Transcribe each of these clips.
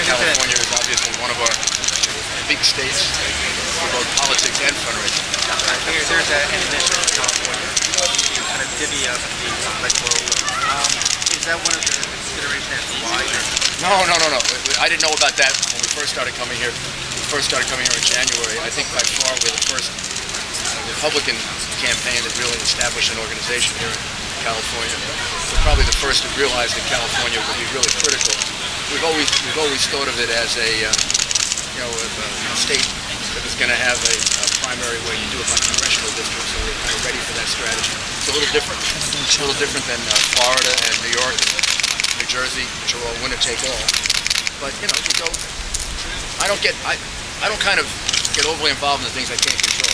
California is obviously one of our big states for both politics and fundraising. There's an initiative in California to kind of divvy up the electoral vote. Is that one of the considerations as to why? No. I didn't know about that when we first started coming here. In January. I think by far we're the first Republican campaign that really established an organization here in California. We're probably the first to realize that California will be really critical. We've always thought of it as a state that was going to have a primary where you do it by congressional district, so we're kind of ready for that strategy. It's a little different. It's a little different than Florida and New York and New Jersey, which are all winner take all. But you go. I don't kind of get overly involved in the things I can't control.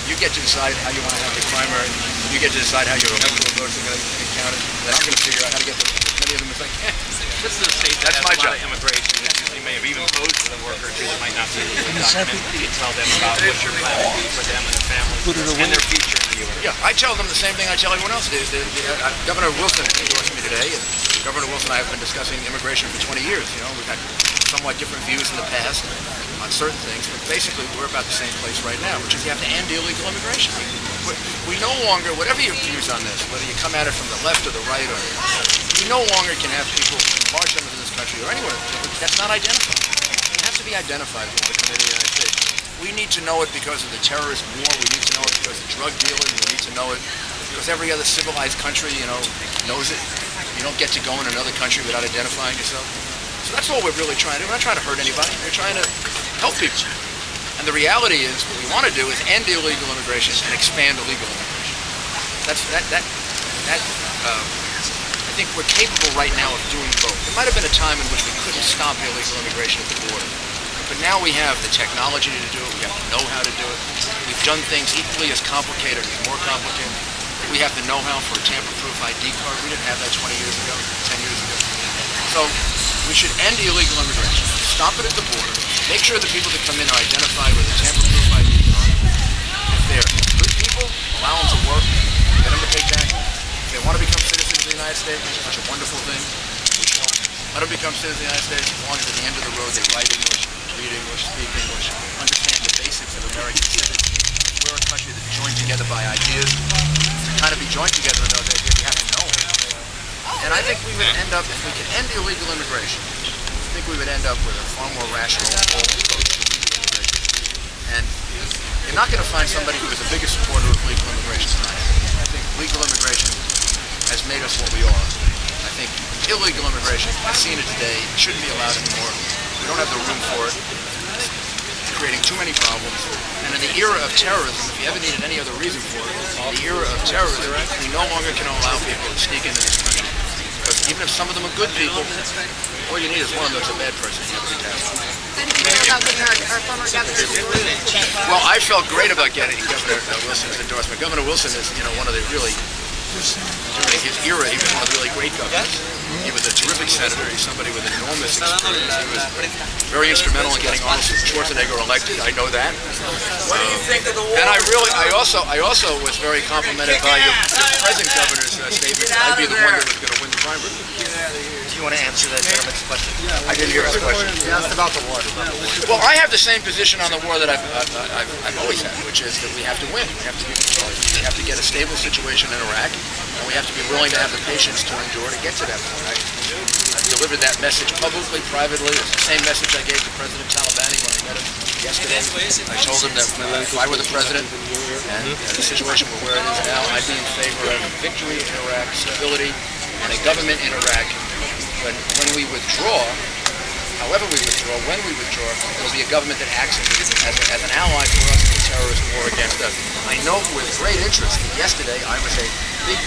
You get to decide how you want to have your primary. You get to decide how your electoral votes are going to be counted. Then I'm going to figure out how to get as many of them as I can. This is a state that has a lot of immigration. You may have even posed to the worker too that might not be able to document. You can tell them about what your plan will be for them and their families and their future in the U.S. Yeah, I tell them the same thing I tell everyone else. Governor Wilson endorsed me today, and Governor Wilson and I have been discussing immigration for 20 years. We've had somewhat different views in the past on certain things, but basically we're about the same place right now, which is you have to end illegal immigration. We no longer, whatever your views on this, whether you come at it from the left or the right, you no longer can have people march into this country or anywhere that's not identified. You have to be identified if you want to come into the United States. We need to know it because of the terrorist war. We need to know it because of drug dealing. We need to know it because every other civilized country, knows it. You don't get to go in another country without identifying yourself. So that's all we're really trying to do. We're not trying to hurt anybody. We're trying to help people. And the reality is, what we want to do is end illegal immigration and expand illegal immigration. I think we're capable right now of doing both. There might have been a time in which we couldn't stop illegal immigration at the border. But now we have the technology to do it. We have to know how to do it. We've done things equally as complicated or more complicated. We have the know-how for a tamper-proof ID card. We didn't have that 20 years ago, 10 years ago. So we should end illegal immigration, stop it at the border, make sure the people that come in are identified with a tamper-proof ID card. If they're good people, allow them to work, get them to pay taxes. If they want to become citizens of the United States, which is such a wonderful thing, we should let them become citizens of the United States as long as at the end of the road they write English, read English, speak English, understand the basics of American civics. We're a country that's joined together by ideas. To kind of be joined together in those ideas, you have to know them. And I think we would end up, if we could end illegal immigration, I think we would end up with a far more rational approach to legal immigration. And you're not going to find somebody who is the biggest supporter of legal immigration tonight. I think legal immigration has made us what we are. I think illegal immigration, I've seen it today, shouldn't be allowed anymore. We don't have the room for it. It's creating too many problems. And in the era of terrorism, if you ever needed any other reason for it, in the era of terrorism, we no longer can allow people to sneak into this country. Because even if some of them are good people, all you need is one of them that's a bad person. You have to be careful. Well, I felt great about getting Governor Wilson's endorsement. Governor Wilson is, one of the really, during his era, he was one of the really great governors. He was a terrific senator. He's somebody with enormous experience. He was very instrumental in getting Arnold Schwarzenegger elected. I know that. What do you think of the war? And I also was very complimented by your present governor's statement that I'd be the one that was going to win the primary. Do you want to answer that gentleman's question? I didn't hear his question. He asked about the war. Well, I have the same position on the war that I've always had, which is that we have to win. We have to be victorious. We have to get a stable situation in Iraq, and we have to be willing to have the patience to endure to get to that point. I delivered that message publicly, privately. It's the same message I gave to President Talabani when I met him yesterday. I told him that if I were the president and the situation were where it is now, I'd be in favor of victory in Iraq, stability, and a government in Iraq. When we withdraw, however we withdraw, when we withdraw, it will be a government that acts as an ally for us in the terrorist war against us. I know with great interest that yesterday I was a big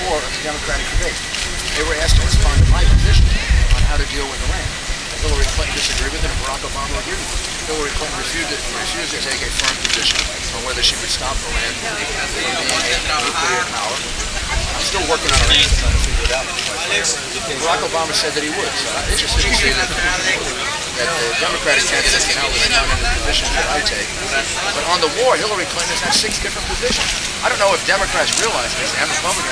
core of the Democratic debate. They were asked to respond to my position on how to deal with Iran. Hillary Clinton disagreed with it, and Barack Obama agreed with it. Hillary Clinton refused to take a firm position on whether she would stop Iran from being a nuclear power. I'm still working on Iran, trying to figure it out. Barack Obama said that he would, so I'm interested to see that the Democratic candidates can outline down in the positions that I take. But on the war, Hillary Clinton has had 6 different positions. I don't know if Democrats realize this, and Republicans.